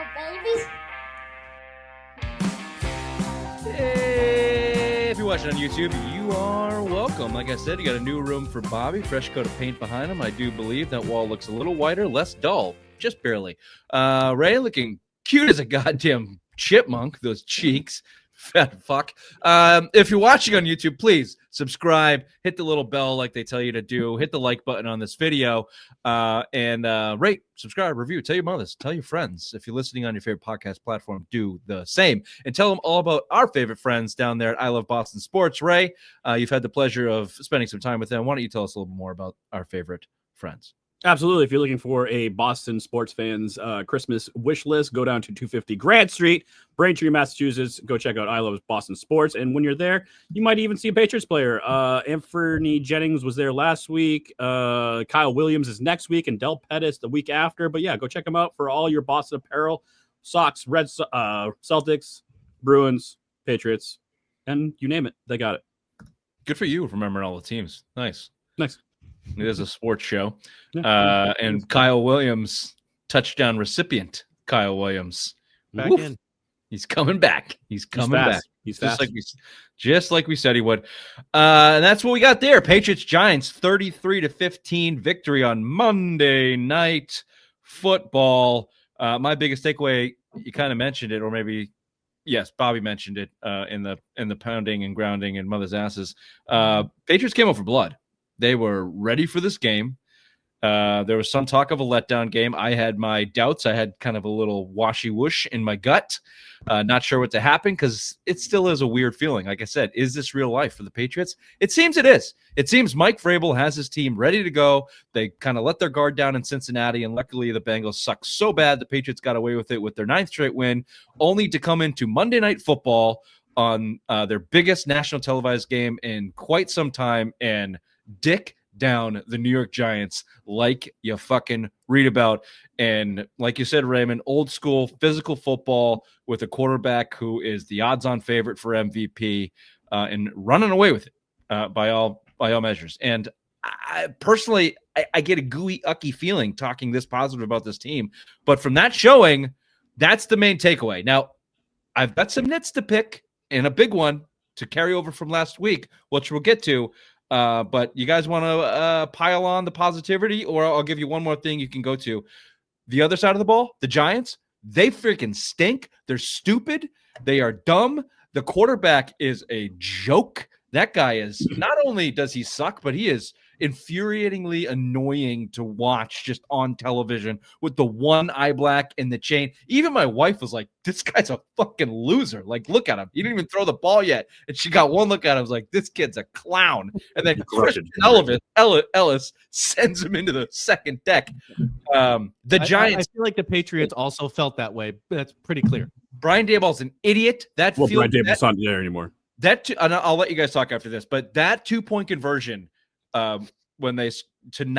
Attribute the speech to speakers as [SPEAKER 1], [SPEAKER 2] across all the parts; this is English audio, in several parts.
[SPEAKER 1] little babies.
[SPEAKER 2] Hey, if you're watching on YouTube, you are welcome. Like I said, you got a new room for Bobby, fresh coat of paint behind him. I do believe that wall looks a little whiter, less dull, just barely. Ray looking cute as a goddamn chipmunk, those cheeks. Fat fuck. If you're watching on YouTube, please subscribe, hit the little bell like they tell you to do, hit the like button on this video, and rate, subscribe, review, tell your mothers, tell your friends. If you're listening on your favorite podcast platform, do the same. And tell them all about our favorite friends down there at I Love Boston Sports. Ray, you've had the pleasure of spending some time with them. Why don't you tell us a little more about our favorite friends?
[SPEAKER 3] Absolutely. If you're looking for a Boston sports fans Christmas wish list, go down to 250 Grant Street, Braintree, Massachusetts. Go check out I Love Boston Sports. And when you're there, you might even see a Patriots player. Anthony Jennings was there last week. Kyle Williams is next week, and Del Pettis the week after. But yeah, go check them out for all your Boston apparel, socks, Celtics, Bruins, Patriots, and you name it. They got it.
[SPEAKER 2] Good for you remembering all the teams. Nice. It is a sports show.
[SPEAKER 3] Yeah.
[SPEAKER 2] And Kyle Williams, touchdown recipient, Kyle Williams.
[SPEAKER 4] Back
[SPEAKER 2] Woof.
[SPEAKER 4] in.
[SPEAKER 2] He's coming back. He's coming back.
[SPEAKER 3] He's
[SPEAKER 2] Just
[SPEAKER 3] fast.
[SPEAKER 2] like we said he would. And that's what we got there. Patriots Giants 33-15 victory on Monday Night Football. My biggest takeaway, you kind of mentioned it, or maybe yes, Bobby mentioned it in the pounding and grounding and mother's asses. Patriots came out for blood. They were ready for this game. There was some talk of a letdown game. I had my doubts. I had kind of a little washy-whoosh in my gut. Not sure what to happen because it still is a weird feeling. Like I said, is this real life for the Patriots? It seems it is. It seems Mike Vrabel has his team ready to go. They kind of let their guard down in Cincinnati, and luckily the Bengals suck so bad the Patriots got away with it with their 9th straight win, only to come into Monday Night Football on their biggest national televised game in quite some time and dick down the New York Giants like you fucking read about. And like you said, Raymond, old school physical football with a quarterback who is the odds-on favorite for MVP and running away with it by all measures. And I personally get a gooey, ucky feeling talking this positive about this team. But from that showing, that's the main takeaway. Now, I've got some nits to pick and a big one to carry over from last week, which we'll get to. But you guys want to pile on the positivity, or I'll give you one more thing you can go to. The other side of the ball, the Giants, they freaking stink. They're stupid. They are dumb. The quarterback is a joke. That guy is, not only does he suck, but he is infuriatingly annoying to watch just on television with the one eye black and the chain. Even my wife was like, this guy's a fucking loser. Like, look at him. He didn't even throw the ball yet. And she got one look at him. I was like, this kid's a clown. And then Christian Ellis sends him into the second deck. The Giants.
[SPEAKER 4] I feel like the Patriots also felt that way. That's pretty clear.
[SPEAKER 2] Brian Daboll's an idiot.
[SPEAKER 3] Brian Daboll's not there anymore.
[SPEAKER 2] And I'll let you guys talk after this, but that 2-point conversion, when they just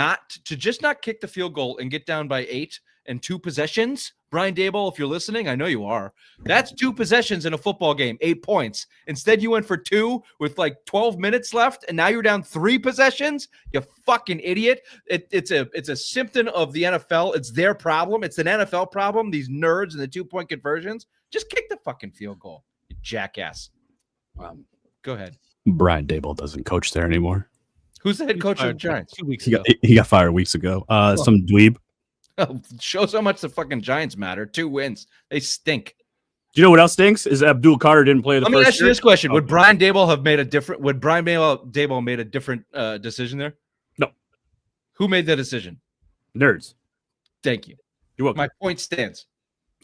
[SPEAKER 2] not kick the field goal and get down by 8 and 2 possessions, Brian Daboll, if you're listening, I know you are. That's 2 possessions in a football game, 8 points. Instead, you went for 2 with like 12 minutes left, and now you're down 3 possessions. You fucking idiot! It's a symptom of the NFL. It's their problem. It's an NFL problem. These nerds and the 2-point conversions. Just kick the fucking field goal, you jackass. Go ahead.
[SPEAKER 3] Brian Daboll doesn't coach there anymore.
[SPEAKER 2] Who's the head coach of the Giants?
[SPEAKER 4] 2 weeks
[SPEAKER 3] He
[SPEAKER 4] ago.
[SPEAKER 3] got fired weeks ago. Some dweeb.
[SPEAKER 2] Oh, shows how much the fucking Giants matter. 2 wins. They stink.
[SPEAKER 3] Do you know what else stinks? Is Abdul Carter didn't play the
[SPEAKER 2] Let
[SPEAKER 3] first
[SPEAKER 2] me ask you
[SPEAKER 3] year.
[SPEAKER 2] this question. Would Brian Daboll have made a different made a different decision there?
[SPEAKER 3] No.
[SPEAKER 2] Who made the decision?
[SPEAKER 3] Nerds.
[SPEAKER 2] Thank you.
[SPEAKER 3] You're welcome.
[SPEAKER 2] My point stands.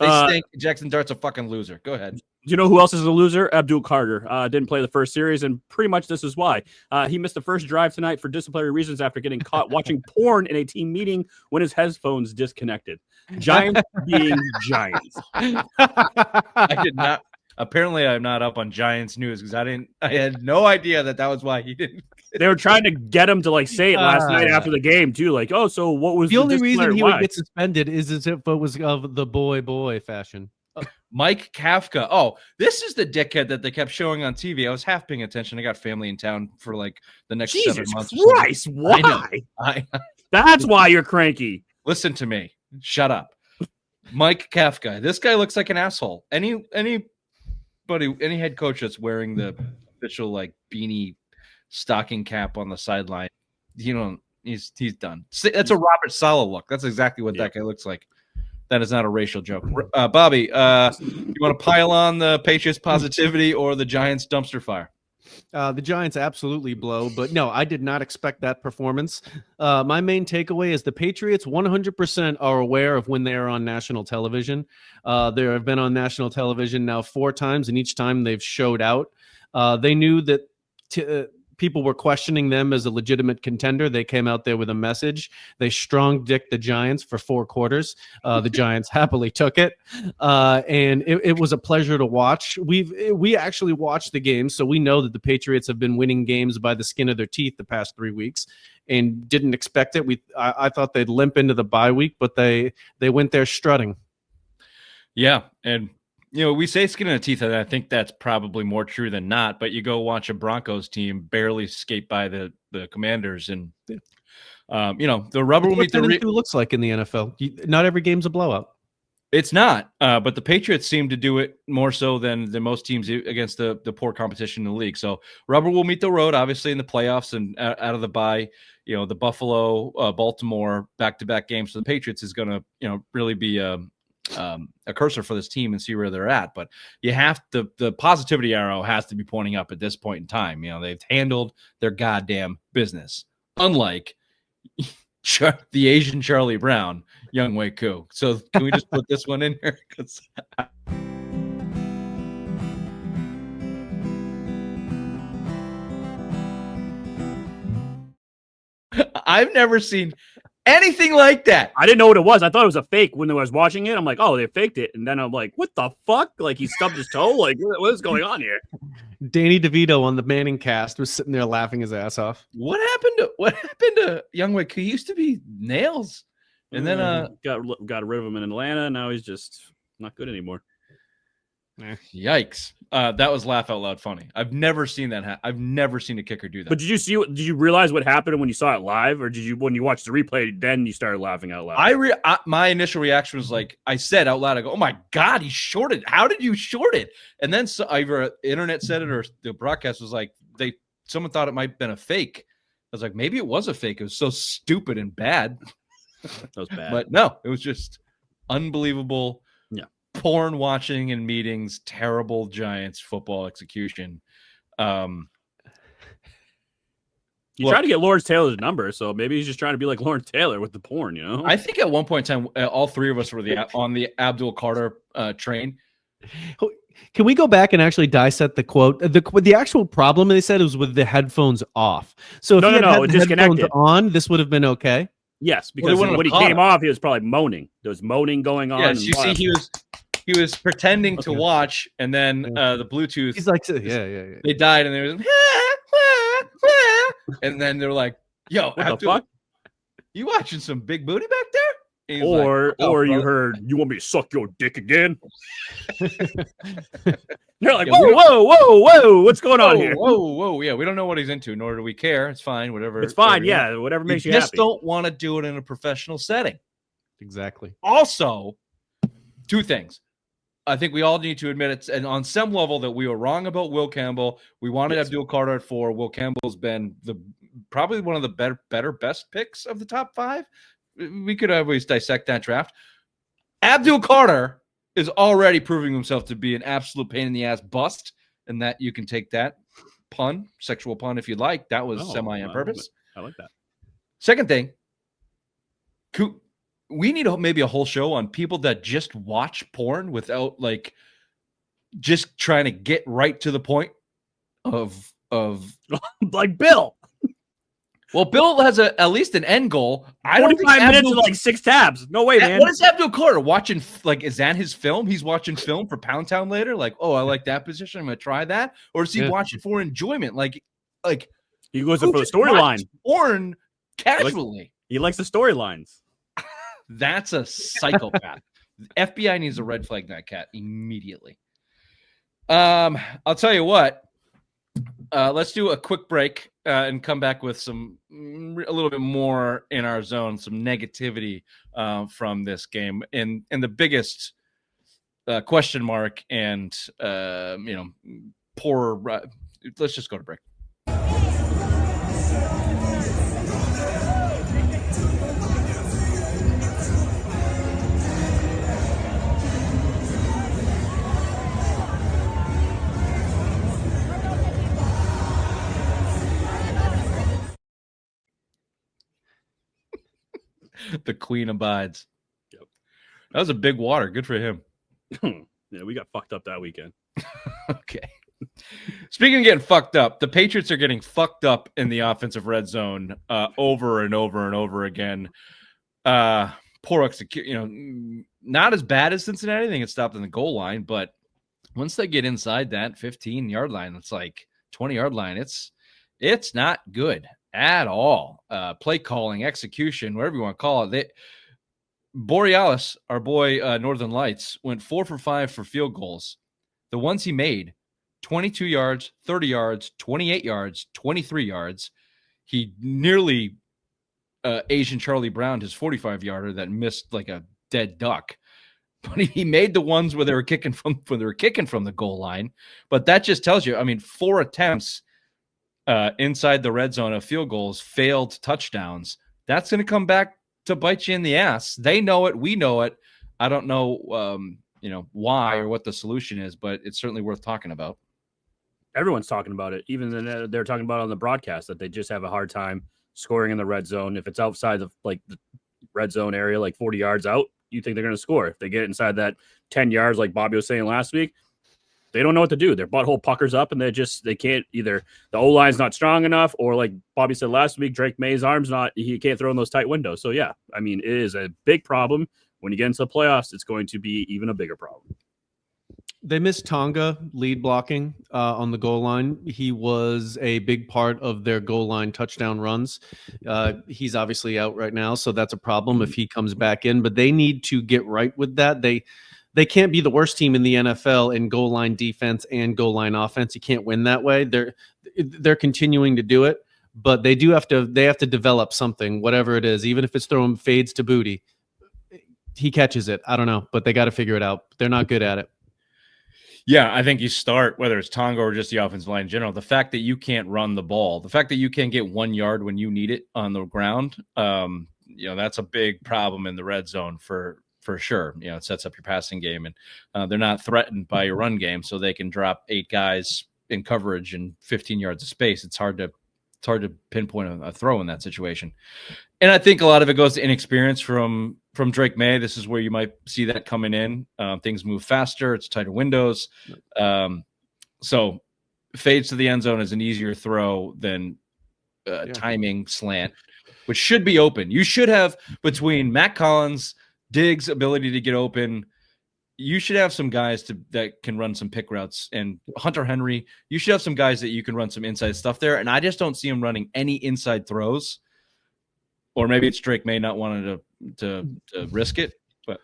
[SPEAKER 2] They stink. Jackson Dart's a fucking loser. Go ahead.
[SPEAKER 3] Do you know who else is a loser? Abdul Carter didn't play the first series, and pretty much this is why. He missed the first drive tonight for disciplinary reasons after getting caught watching porn in a team meeting when his headphones disconnected. Giants being Giants.
[SPEAKER 2] I did not. Apparently, I'm not up on Giants news because I had no idea that was why he didn't.
[SPEAKER 3] They were trying to get him to like say it last night after the game too. Like, oh, so what was
[SPEAKER 4] The only reason he would
[SPEAKER 3] why?
[SPEAKER 4] get suspended is if it was of the boy fashion.
[SPEAKER 2] Mike Kafka. Oh, this is the dickhead that they kept showing on TV. I was half paying attention. I got family in town for like the next 7 months.
[SPEAKER 3] Christ, why?
[SPEAKER 2] I
[SPEAKER 3] That's why you're cranky.
[SPEAKER 2] Listen to me. Shut up. Mike Kafka. This guy looks like an asshole. Any head coach that's wearing the official like beanie stocking cap on the sideline, he's done. That's a Robert Saleh look. That's exactly what that guy looks like. That is not a racial joke. Bobby, you want to pile on the Patriots positivity or the Giants dumpster fire?
[SPEAKER 4] The Giants absolutely blow, but no, I did not expect that performance. My main takeaway is the Patriots 100% are aware of when they are on national television. They have been on national television now 4 times, and each time they've showed out. They knew that people were questioning them as a legitimate contender. They came out there with a message. They strong-dicked the Giants for 4 quarters. The Giants happily took it, and it was a pleasure to watch. We actually watched the game, so we know that the Patriots have been winning games by the skin of their teeth the past 3 weeks, and didn't expect it. I thought they'd limp into the bye week, but they went there strutting.
[SPEAKER 2] Yeah, and we say skin in the teeth, and I think that's probably more true than not. But you go watch a Broncos team barely skate by the Commanders, and the rubber will meet the
[SPEAKER 4] real. Looks like in the NFL, not every game's a blowout.
[SPEAKER 2] It's not, but the Patriots seem to do it more so than most teams against the poor competition in the league. So rubber will meet the road, obviously, in the playoffs and out of the bye. The Buffalo, Baltimore back-to-back games for the Patriots is going to really be a cursor for this team and see where they're at. But you have the positivity arrow has to be pointing up at this point in time. They've handled their goddamn business, unlike the Asian Charlie Brown, Young Wei Koo. So can we just put this one in here? I've never seen anything like that.
[SPEAKER 3] I didn't know what it was. I thought it was a fake when I was watching it. I'm like, oh, they faked it. And then I'm like, what the fuck? Like, he stubbed his toe? Like, what is going on here?
[SPEAKER 4] Danny DeVito on the Manning cast was sitting there laughing his ass off.
[SPEAKER 2] What happened to Young Wei Koo? He used to be nails. And then
[SPEAKER 3] got rid of him in Atlanta. Now he's just not good anymore.
[SPEAKER 2] Yikes. That was laugh out loud funny. I've never seen that. I've never seen a kicker do that.
[SPEAKER 3] But did you realize what happened when you saw it live, or when you watched the replay, then you started laughing out loud?
[SPEAKER 2] My initial reaction was like, I said out loud, I go, oh my God, he shorted. How did you short it? And then either internet said it or the broadcast was like, someone thought it might have been a fake. I was like, maybe it was a fake. It was so stupid and bad.
[SPEAKER 3] That was bad.
[SPEAKER 2] But no, it was just unbelievable.
[SPEAKER 3] Yeah.
[SPEAKER 2] Porn watching in meetings, terrible Giants football execution.
[SPEAKER 3] You tried to get Lawrence Taylor's number, so maybe he's just trying to be like Lawrence Taylor with the porn,
[SPEAKER 2] I think at one point in time, all 3 of us were on the Abdul Carter train.
[SPEAKER 4] Can we go back and actually dissect the quote? The actual problem they said was with the headphones off. So if he had the headphones on, this would have been okay.
[SPEAKER 3] Yes, because when he came off, he was probably moaning. There was moaning going on.
[SPEAKER 2] Yes, you see, he was pretending to watch, and then the Bluetooth.
[SPEAKER 4] He's like, yeah.
[SPEAKER 2] They died, and they was, and then they're like, "Yo,
[SPEAKER 3] what the fuck?
[SPEAKER 2] You watching some big booty back there?"
[SPEAKER 3] Or you heard, "You want me to suck your dick again?" They're like, whoa, what's going on here?
[SPEAKER 2] Whoa, yeah, we don't know what he's into, nor do we care. It's fine, whatever.
[SPEAKER 3] It's fine, yeah, whatever makes you happy.
[SPEAKER 2] Just don't want to do it in a professional setting.
[SPEAKER 4] Exactly.
[SPEAKER 2] Also, 2 things. I think we all need to admit it, and on some level, that we were wrong about Will Campbell. We wanted Abdul Carter at 4. Will Campbell's been probably one of the best picks of the top 5. We could always dissect that draft. Abdul Carter is already proving himself to be an absolute pain in the ass bust, and that you can take that sexual pun if you'd like. That was semi on purpose.
[SPEAKER 3] I like that.
[SPEAKER 2] Second thing, we need maybe a whole show on people that just watch porn without just trying to get right to the point of
[SPEAKER 3] like Bill.
[SPEAKER 2] Well, Bill has at least an end goal.
[SPEAKER 3] 45 minutes with 6 tabs. No way, man.
[SPEAKER 2] What is Abdul Carter watching? Is that his film? He's watching film for Pound Town later. Like, oh, I like that position. I'm going to try that. Or is he watching for enjoyment? Like
[SPEAKER 3] he goes for the storyline.
[SPEAKER 2] Porn casually.
[SPEAKER 3] He likes the storylines.
[SPEAKER 2] That's a psychopath. The FBI needs to red flag that cat immediately. I'll tell you what. Let's do a quick break and come back with a little bit more in our zone, some negativity from this game, and the biggest question mark and poor. Let's just go to break. The queen abides.
[SPEAKER 3] Yep.
[SPEAKER 2] That was a big water. Good for him.
[SPEAKER 3] Yeah, we got fucked up that weekend.
[SPEAKER 2] Okay. Speaking of getting fucked up, the Patriots are getting fucked up in the offensive red zone over and over and over again. Poor execution, not as bad as Cincinnati. I think it stopped in the goal line, but once they get inside that 15-yard line, it's like 20-yard line. It's not good at all. Play calling, execution, whatever you want to call it. Borealis, our boy Northern Lights, went 4 for 5 for field goals. The ones he made, 22 yards, 30 yards, 28 yards, 23 yards. He nearly Asian Charlie Brown, his 45-yarder that missed like a dead duck. But he made the ones where they were kicking from the goal line. But that just tells you, I mean, 4 attempts inside the red zone of field goals, failed touchdowns. That's going to come back to bite you in the ass. They know it. We know it. I don't know, why or what the solution is, but it's certainly worth talking about.
[SPEAKER 3] Everyone's talking about it. Even they're talking about it on the broadcast that they just have a hard time scoring in the red zone. If it's outside of like the red zone area, like 40 yards out, you think they're going to score. If they get inside that 10 yards, like Bobby was saying last week, they don't know what to do. Their butthole puckers up and they can't either. The O-line's not strong enough, or like Bobby said last week, Drake May's arm's he can't throw in those tight windows. So yeah, I mean, it is a big problem. When you get into the playoffs, it's going to be even a bigger problem.
[SPEAKER 4] They missed Tonga lead blocking on the goal line. He was a big part of their goal line touchdown runs. He's obviously out right now, so that's a problem if he comes back in. But they need to get right with that. They can't be the worst team in the NFL in goal line defense and goal line offense. You can't win that way. They're continuing to do it, but they have to develop something, whatever it is, even if it's throwing fades to Booty. He catches it. I don't know, but they got to figure it out. They're not good at it.
[SPEAKER 2] Yeah, I think you start, whether it's Tonga or just the offensive line in general, the fact that you can't run the ball, the fact that you can't get 1 yard when you need it on the ground, that's a big problem in the red zone for sure. It sets up your passing game, and they're not threatened by your run game, so they can drop 8 guys in coverage and 15 yards of space. It's hard to pinpoint a throw in that situation. And I think a lot of it goes to inexperience from Drake Maye. This is where you might see that coming in. Things move faster. It's tighter windows. So fades to the end zone is an easier throw than timing slant, which should be open. You should have, between Matt Collins, Diggs' ability to get open, you should have some guys that can run some pick routes, and Hunter Henry, you should have some guys that you can run some inside stuff there. And I just don't see him running any inside throws, or maybe it's Drake Maye not wanting to risk it. But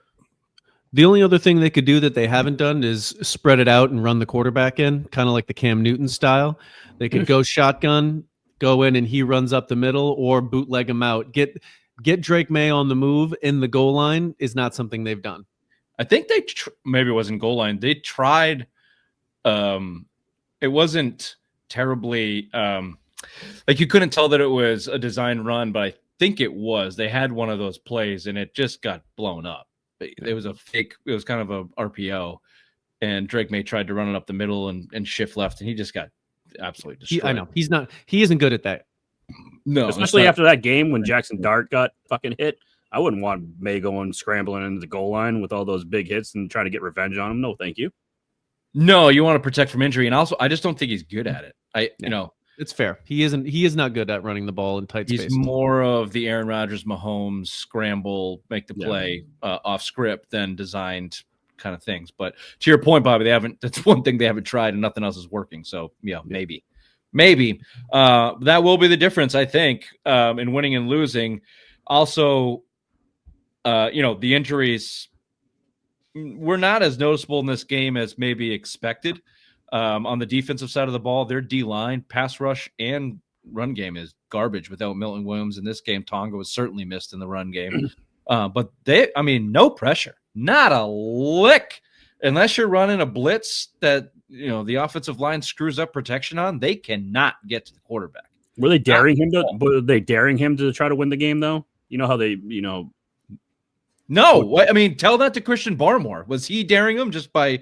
[SPEAKER 4] the only other thing they could do that they haven't done is spread it out and run the quarterback in, kind of like the Cam Newton style. They could go shotgun, go in, and he runs up the middle, or bootleg him out. Get Drake Maye on the move in the goal line is not something they've done.
[SPEAKER 2] I think maybe it wasn't goal line. They tried. It wasn't terribly like you couldn't tell that it was a design run, but I think it was. They had one of those plays and it just got blown up. It was a fake. It was kind of a RPO, and Drake Maye tried to run it up the middle and shift left, and he just got absolutely destroyed.
[SPEAKER 4] I know he isn't good at that.
[SPEAKER 2] No,
[SPEAKER 3] especially after that game when Jackson Dart got fucking hit. I wouldn't want Maye going scrambling into the goal line with all those big hits and trying to get revenge on him. No, thank you.
[SPEAKER 2] No, you want to protect from injury, and also I just don't think he's good at it.
[SPEAKER 4] It's fair. He is not good at running the ball in tight space.
[SPEAKER 2] He's more of the Aaron Rodgers, Mahomes scramble, make the play off script than designed kind of things. But to your point, Bobby, that's one thing they haven't tried, and nothing else is working. So maybe that will be the difference, I think, in winning and losing. Also, the injuries were not as noticeable in this game as maybe expected. On the defensive side of the ball, their D-line, pass rush, and run game is garbage without Milton Williams. In this game, Tonga was certainly missed in the run game. But no pressure, not a lick. Unless you're running a blitz that, the offensive line screws up protection on, they cannot get to the quarterback.
[SPEAKER 3] Were they daring him to? Were they daring him to try to win the game though? You know how they,
[SPEAKER 2] No, tell that to Christian Barmore. Was he daring him just by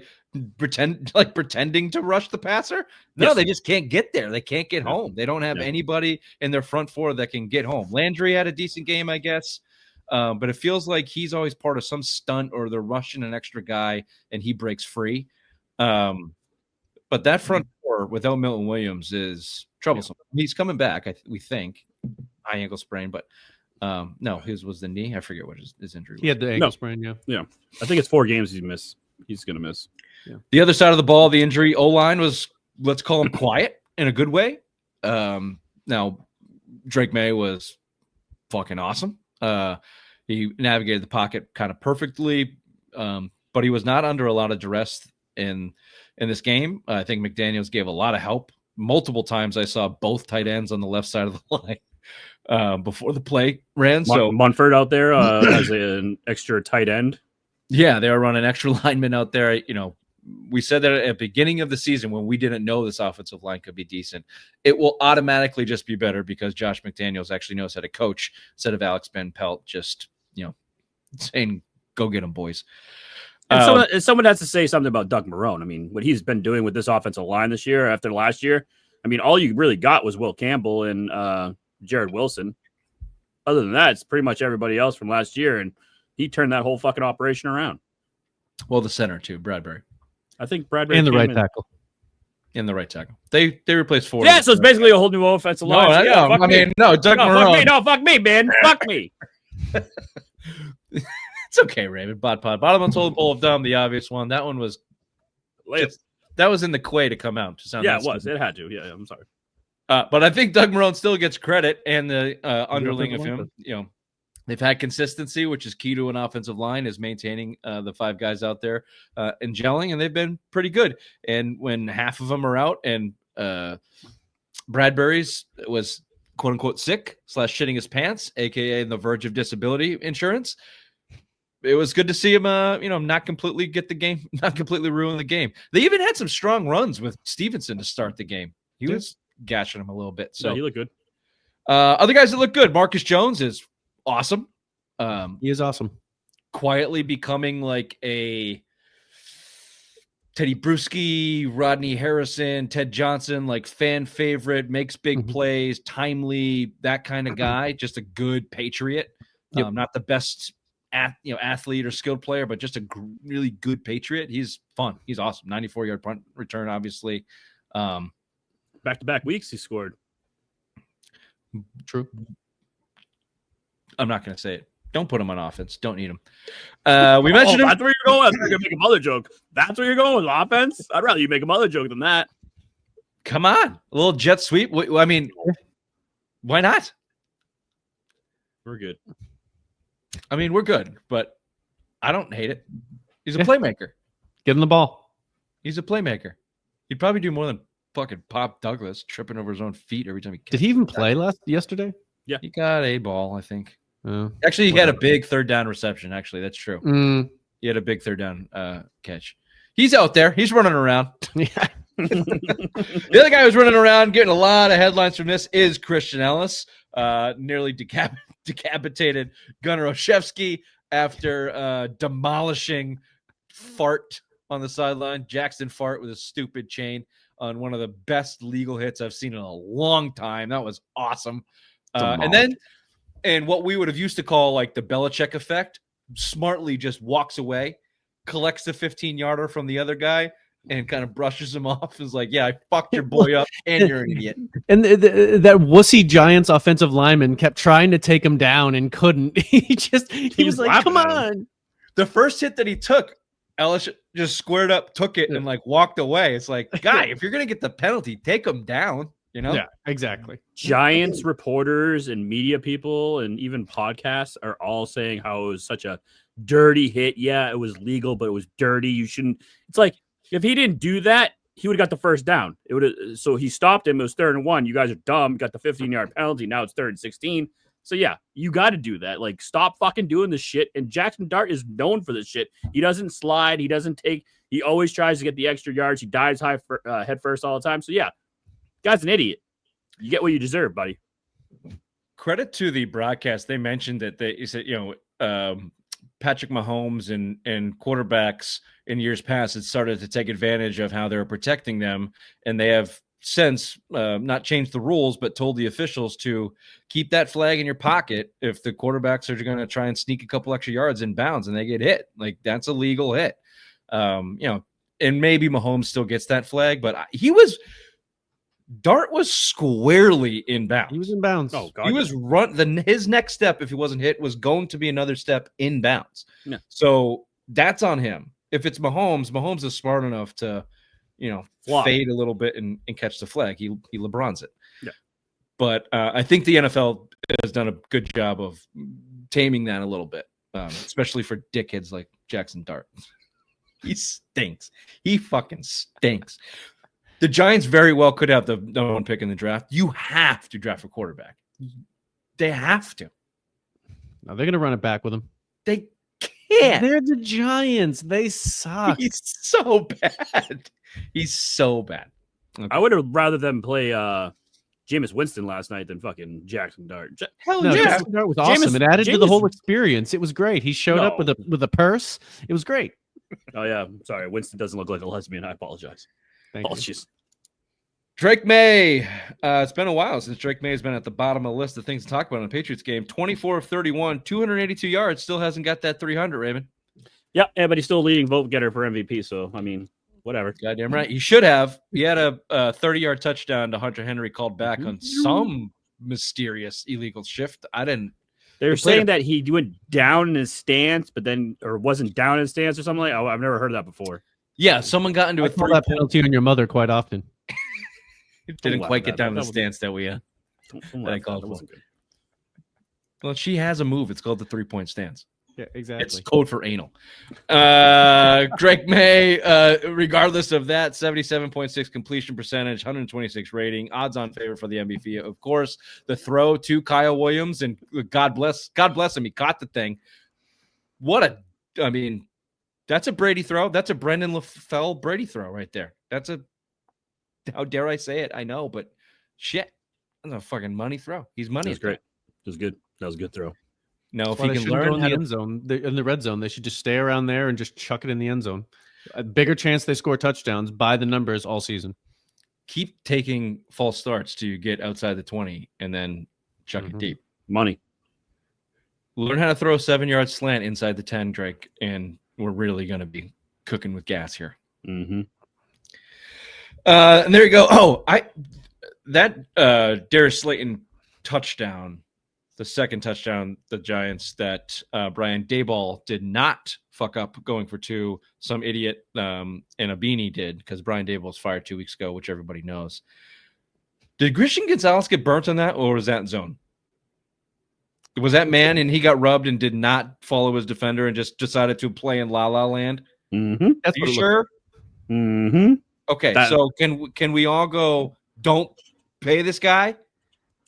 [SPEAKER 2] pretending to rush the passer? No,
[SPEAKER 3] Yes.
[SPEAKER 2] They just can't get there. They can't get home. They don't have anybody in their front four that can get home. Landry had a decent game, I guess. But it feels like he's always part of some stunt, or they're rushing an extra guy and he breaks free. But that front four without Milton Williams is troublesome. He's coming back, we think. High ankle sprain, but no, his was the knee. I forget what his injury was.
[SPEAKER 4] He had the ankle sprain, yeah.
[SPEAKER 3] I think it's 4 games he's going to miss.
[SPEAKER 4] Yeah.
[SPEAKER 2] The other side of the ball, the injury, O-line was, let's call him quiet in a good way. Now, Drake Maye was fucking awesome. He navigated the pocket kind of perfectly, but he was not under a lot of duress in this game. I think McDaniels gave a lot of help. Multiple times I saw both tight ends on the left side of the line before the play ran. So
[SPEAKER 3] Munford out there as an extra tight end.
[SPEAKER 2] Yeah, they were running extra linemen out there. We said that at the beginning of the season when we didn't know this offensive line could be decent. It will automatically just be better because Josh McDaniels actually knows how to coach instead of Alex Ben Pelt just, saying, go get them, boys.
[SPEAKER 3] And someone has to say something about Doug Marrone. What he's been doing with this offensive line this year after last year, all you really got was Will Campbell and Jared Wilson. Other than that, it's pretty much everybody else from last year, and he turned that whole fucking operation around.
[SPEAKER 2] Well, the center, too, Bradbury.
[SPEAKER 3] I think Bradbury
[SPEAKER 4] and the right tackle.
[SPEAKER 2] In the right tackle. They replaced Ford.
[SPEAKER 3] Yeah, so it's basically a whole new offensive line.
[SPEAKER 2] Doug Marrone.
[SPEAKER 3] Fuck me, man. Fuck me.
[SPEAKER 2] It's okay, Raymond. Bottom on toilet bowl of dumb, the obvious one. That one was that was in the quay to come out.
[SPEAKER 3] Yeah, it was. It had to. Yeah, I'm sorry.
[SPEAKER 2] But I think Doug Marrone still gets credit, and the underling of him, they've had consistency, which is key to an offensive line, is maintaining the 5 guys out there and gelling, and they've been pretty good. And when half of them are out, and Bradbury's was quote unquote sick / shitting his pants, aka on the verge of disability insurance, it was good to see him, not completely ruin the game. They even had some strong runs with Stevenson to start the game. He was gashing him a little bit. So
[SPEAKER 3] he looked good.
[SPEAKER 2] Other guys that look good. Marcus Jones is awesome.
[SPEAKER 4] He is awesome.
[SPEAKER 2] Quietly becoming like a Teddy Bruschi, Rodney Harrison, Ted Johnson, like fan favorite, makes big plays, timely, that kind of guy. Just a good Patriot. Not the best athlete or skilled player, but just a really good Patriot. He's fun. He's awesome. 94-yard punt return, obviously.
[SPEAKER 3] Back-to-back weeks he scored.
[SPEAKER 4] True.
[SPEAKER 2] I'm not going to say it. Don't put him on offense. Don't need him. We mentioned him.
[SPEAKER 3] That's where you're going. I was going to make a mother joke. That's where you're going with offense? I'd rather you make a mother joke than that.
[SPEAKER 2] Come on. A little jet sweep. Why not?
[SPEAKER 3] We're good.
[SPEAKER 2] We're good, but I don't hate it. He's a playmaker.
[SPEAKER 4] Give him the ball.
[SPEAKER 2] He's a playmaker. He'd probably do more than fucking Pop Douglas tripping over his own feet every time he.
[SPEAKER 4] Did he even play yesterday?
[SPEAKER 3] Yeah,
[SPEAKER 2] he got a ball, I think. Actually, he had a big 3rd down reception. Actually, that's true. He had a big 3rd down catch. He's out there. He's running around.
[SPEAKER 4] Yeah.
[SPEAKER 2] The other guy who's running around, getting a lot of headlines from this, is Christian Ellis. Nearly decapitated Gunnar Olszewski after demolishing Fart on the sideline. Daxton Fart with a stupid chain on one of the best legal hits I've seen in a long time. That was awesome. And what we would have used to call like the Belichick effect, smartly just walks away, collects the 15-yarder from the other guy, and kind of brushes him off. Is like, yeah, I fucked your boy up, and you're an idiot.
[SPEAKER 4] And that wussy Giants offensive lineman kept trying to take him down and couldn't. He was like, come on.
[SPEAKER 2] The first hit that he took, Ellis just squared up, took it, and like walked away. It's like, guy, if you're going to get the penalty, take him down.
[SPEAKER 4] Yeah, exactly.
[SPEAKER 3] Giants reporters and media people and even podcasts are all saying how it was such a dirty hit. Yeah, it was legal, but it was dirty. You shouldn't. It's like, if he didn't do that, he would have got the first down. So he stopped him. It was 3rd and 1. You guys are dumb. Got the 15-yard penalty. Now it's 3rd and 16. So yeah, you got to do that. Like, stop fucking doing this shit. And Daxton Fart is known for this shit. He doesn't slide. He doesn't take. He always tries to get the extra yards. He dives head first all the time. So yeah, guy's an idiot. You get what you deserve, buddy.
[SPEAKER 2] Credit to the broadcast. They mentioned that they said, Patrick Mahomes and quarterbacks in years past had started to take advantage of how they were protecting them, and they have since not changed the rules, but told the officials to keep that flag in your pocket if the quarterbacks are going to try and sneak a couple extra yards in bounds and they get hit. Like, that's a legal hit. And maybe Mahomes still gets that flag, but Dart was squarely in bounds.
[SPEAKER 4] He was in bounds.
[SPEAKER 2] Oh, God. He was his next step, if he wasn't hit, was going to be another step in bounds.
[SPEAKER 3] Yeah.
[SPEAKER 2] So that's on him. If it's Mahomes is smart enough to, fade a little bit and catch the flag. He LeBrons it.
[SPEAKER 3] Yeah.
[SPEAKER 2] But I think the NFL has done a good job of taming that a little bit, especially for dickheads like Jackson Dart. He stinks. He fucking stinks. The Giants very well could have the number 1 pick in the draft. You have to draft a quarterback. They have to.
[SPEAKER 4] No, they're going to run it back with him.
[SPEAKER 2] They can't.
[SPEAKER 4] They're the Giants. They suck.
[SPEAKER 2] He's so bad. He's so bad.
[SPEAKER 3] Okay. I would have rather them play Jameis Winston last night than fucking Jackson Dart.
[SPEAKER 2] Hell yeah.
[SPEAKER 4] Jackson Dart was awesome. It added to the whole experience. It was great. He showed up with a purse. It was great.
[SPEAKER 3] Oh, yeah. Sorry. Winston doesn't look like a lesbian. I apologize. Apologies.
[SPEAKER 2] Drake Maye. It's been a while since Drake Maye has been at the bottom of the list of things to talk about in the Patriots game. 24 of 31, 282 yards. Still hasn't got that 300, Raymond.
[SPEAKER 3] Yeah, but he's still a leading vote getter for MVP. So, I mean, whatever.
[SPEAKER 2] Goddamn right. He should have. He had a 30-yard touchdown to Hunter Henry called back on some mysterious illegal shift.
[SPEAKER 3] They were saying that he went down in his stance, or wasn't down in his stance or something like that. Oh, I've never heard of that before.
[SPEAKER 2] Yeah, someone got into a
[SPEAKER 4] that penalty on your mother quite often.
[SPEAKER 2] It didn't quite get down in the stance that we that I called for. Well, she has a move. It's called the 3-point stance.
[SPEAKER 4] Yeah, exactly.
[SPEAKER 2] It's code for anal. Drake Maye, regardless of that, 77.6 completion percentage, 126 rating, odds on favor for the MVP. Of course, the throw to Kyle Williams, and God bless him, he caught the thing. That's a Brady throw. That's a Brendan LaFell Brady throw right there. How dare I say it? I know, but shit, that's a fucking money throw. He's money.
[SPEAKER 3] That's great. That was good. That was a good throw.
[SPEAKER 2] No, if he can learn
[SPEAKER 4] in the end zone, in the red zone, they should just stay around there and just chuck it in the end zone. A bigger chance they score touchdowns by the numbers all season.
[SPEAKER 2] Keep taking false starts to get outside the 20 and then chuck it deep.
[SPEAKER 3] Money.
[SPEAKER 2] Learn how to throw a 7-yard slant inside the 10, Drake, and we're really going to be cooking with gas here.
[SPEAKER 3] Mm-hmm.
[SPEAKER 2] And there you go. That Darius Slayton touchdown, the second touchdown, the Giants, that Brian Daboll did not fuck up going for 2. Some idiot and a beanie did, because Brian Daboll was fired 2 weeks ago, which everybody knows. Did Christian Gonzalez get burnt on that, or was that zone? Was that man and he got rubbed and did not follow his defender and just decided to play in La La Land?
[SPEAKER 3] Mm-hmm.
[SPEAKER 2] Are you sure?
[SPEAKER 3] Mm-hmm.
[SPEAKER 2] Okay, so can we all go, don't pay this guy?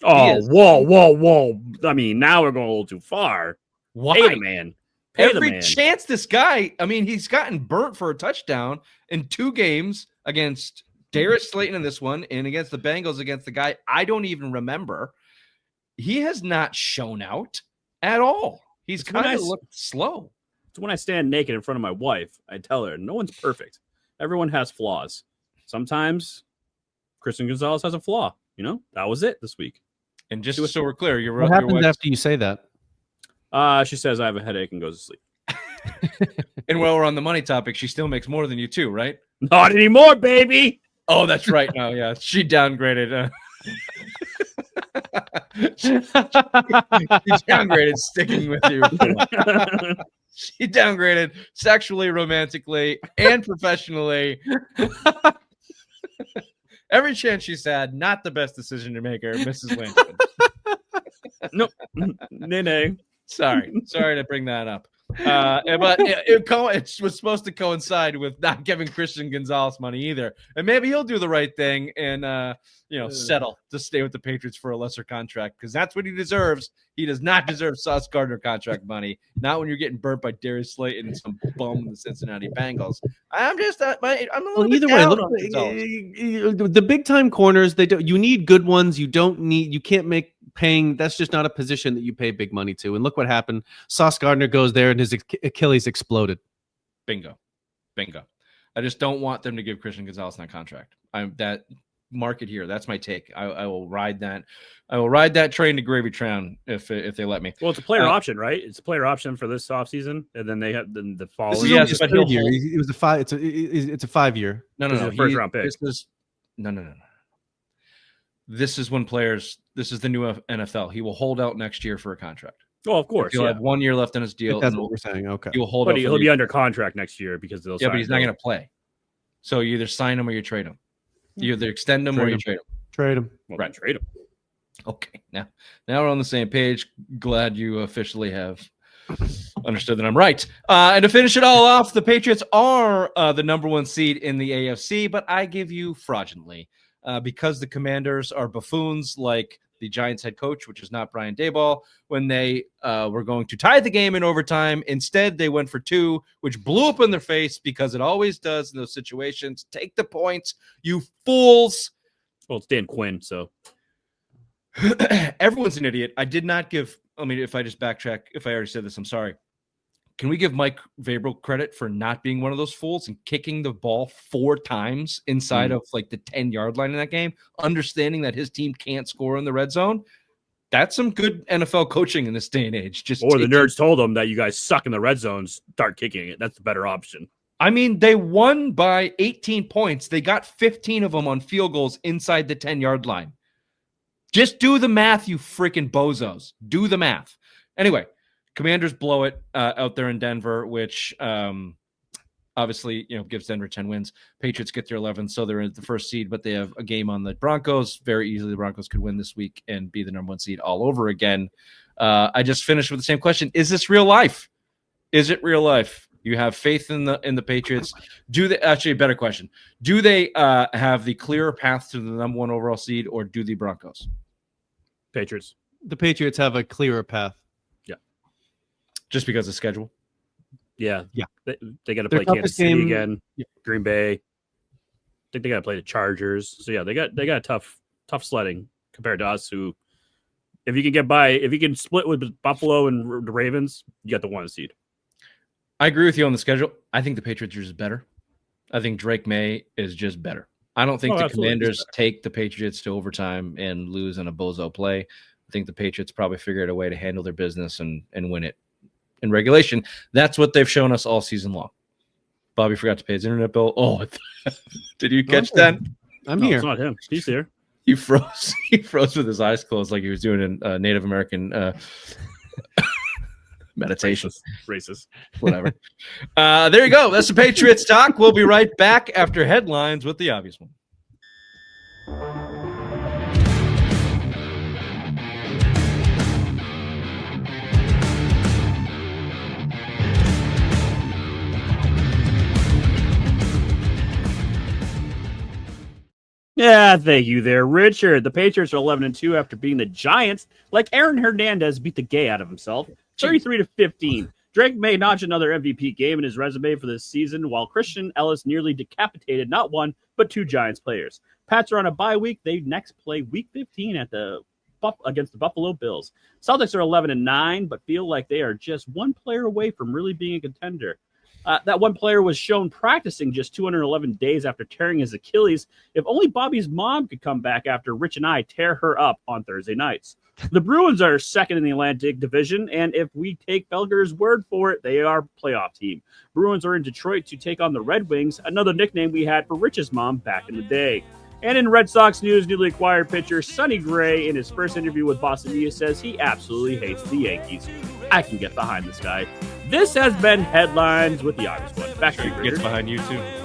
[SPEAKER 3] Oh, whoa. I mean, now we're going a little too far.
[SPEAKER 2] Why?
[SPEAKER 3] Pay the man.
[SPEAKER 2] Every chance this guy, he's gotten burnt for a touchdown in 2 games against Darius Slayton in this one and against the Bengals against the guy I don't even remember. He has not shown out at all. He's kind of looked slow.
[SPEAKER 3] So when I stand naked in front of my wife, I tell her, no one's perfect. Everyone has flaws. Sometimes Christian Gonzalez has a flaw. That was it this week.
[SPEAKER 2] And just so we're clear,
[SPEAKER 4] what happens after you say that?
[SPEAKER 3] She says I have a headache and goes to sleep.
[SPEAKER 2] And while we're on the money topic, she still makes more than you too, right?
[SPEAKER 3] Not anymore, baby.
[SPEAKER 2] Oh, that's right. No, yeah, she downgraded. She downgraded sticking with you. She downgraded sexually, romantically, and professionally. Every chance she's had, not the best decision to make her, Mrs. Lincoln.
[SPEAKER 3] Nope. Nay.
[SPEAKER 2] Sorry to bring that up. But it was supposed to coincide with not giving Christian Gonzalez money either. And maybe he'll do the right thing and settle to stay with the Patriots for a lesser contract because that's what he deserves. He does not deserve Sauce Gardner contract money. Not when you're getting burnt by Darius Slayton and some bum in the Cincinnati Bengals. I'm just I'm a little bit down on Gonzalez.
[SPEAKER 4] The big time corners, you need good ones. You can't make paying. That's just not a position that you pay big money to. And look what happened. Sauce Gardner goes there and his Achilles exploded.
[SPEAKER 2] Bingo. I just don't want them to give Christian Gonzalez that contract. That market here. That's my take. I will ride that. I will ride that train to Gravy Town if they let me.
[SPEAKER 3] Well, it's a player option, right? It's a player option for this offseason, and then they have the following.
[SPEAKER 4] Yes, but year. It was it's a 5 year.
[SPEAKER 2] No.
[SPEAKER 3] First round pick.
[SPEAKER 2] No. This is when players. This is the new NFL. He will hold out next year for a contract.
[SPEAKER 3] Oh, of course.
[SPEAKER 2] He'll have 1 year left in his deal.
[SPEAKER 4] That's what we're saying. Okay.
[SPEAKER 2] He will hold
[SPEAKER 3] but
[SPEAKER 2] out.
[SPEAKER 3] He'll be under contract next year because they'll.
[SPEAKER 2] Yeah, but he's not going to play. So you either sign him or you trade him. You either extend him or you trade him.
[SPEAKER 4] Trade him.
[SPEAKER 3] Well,
[SPEAKER 2] right.
[SPEAKER 3] Trade him.
[SPEAKER 2] Okay. Now we're on the same page. Glad you officially have understood that I'm right. And to finish it all off, the Patriots are the number 1 seed in the AFC, but I give you fraudulently because the Commanders are buffoons like the Giants head coach, which is not Brian Daboll, when they were going to tie the game in overtime. Instead, they went for 2, which blew up in their face because it always does in those situations. Take the points, you fools.
[SPEAKER 3] Well, it's Dan Quinn, so.
[SPEAKER 2] Everyone's an idiot. I did not give, if I just backtrack, if I already said this, I'm sorry. Can we give Mike Vrabel credit for not being one of those fools and kicking the ball 4 times inside of like the 10-yard line in that game, understanding that his team can't score in the red zone? That's some good NFL coaching in this day and age. The
[SPEAKER 3] nerds told them that you guys suck in the red zones, start kicking it. That's the better option.
[SPEAKER 2] They won by 18 points. They got 15 of them on field goals inside the 10-yard line. Just do the math, you freaking bozos. Do the math. Anyway, Commanders blow it out there in Denver, which obviously gives Denver 10 wins. Patriots get their 11, so they're in the first seed, but they have a game on the Broncos. Very easily, the Broncos could win this week and be the number 1 seed all over again. I just finished with the same question: is this real life? Is it real life? You have faith in the Patriots. Actually, a better question: do they have the clearer path to the number 1 overall seed, or do the Broncos?
[SPEAKER 3] Patriots.
[SPEAKER 4] The Patriots have a clearer path.
[SPEAKER 3] Yeah.
[SPEAKER 2] Just because of schedule?
[SPEAKER 3] Yeah.
[SPEAKER 4] Yeah.
[SPEAKER 3] They got to play Kansas City again. Yeah. Green Bay. I think they got to play the Chargers. So yeah, they got tough sledding compared to us, who, if you can split with Buffalo and the Ravens, you got the 1 seed.
[SPEAKER 2] I agree with you on the schedule. I think the Patriots are just better. I think Drake May is just better. I don't think the Commanders take the Patriots to overtime and lose in a bozo play. I think the Patriots probably figured a way to handle their business and win it in regulation. That's what they've shown us all season long. Bobby forgot to pay his internet bill. Oh, did you catch that?
[SPEAKER 4] I'm here.
[SPEAKER 3] It's not him. He's here.
[SPEAKER 2] He froze. He froze with his eyes closed like he was doing a Native American meditation.
[SPEAKER 3] Racist.
[SPEAKER 2] Whatever. There you go. That's the Patriots talk. We'll be right back after headlines with the obvious one.
[SPEAKER 3] Yeah, thank you there, Richard. The Patriots are 11-2 after beating the Giants, like Aaron Hernandez beat the gay out of himself, 33-15. Drake May notched another MVP game in his resume for this season, while Christian Ellis nearly decapitated not 1, but 2 Giants players. Pats are on a bye week. They next play Week 15 against the Buffalo Bills. Celtics are 11-9, but feel like they are just 1 player away from really being a contender. That 1 player was shown practicing just 211 days after tearing his Achilles. If only Bobby's mom could come back after Rich and I tear her up on Thursday nights. The Bruins are 2nd in the Atlantic Division, and if we take Felger's word for it, they are a playoff team. Bruins are in Detroit to take on the Red Wings, another nickname we had for Rich's mom back in the day. And in Red Sox news, newly acquired pitcher Sonny Gray, in his first interview with Boston Media, says he absolutely hates the Yankees. I can get behind this guy. This has been Headlines with the Obvious One. Back to you, Richard.
[SPEAKER 2] Gets behind you, too.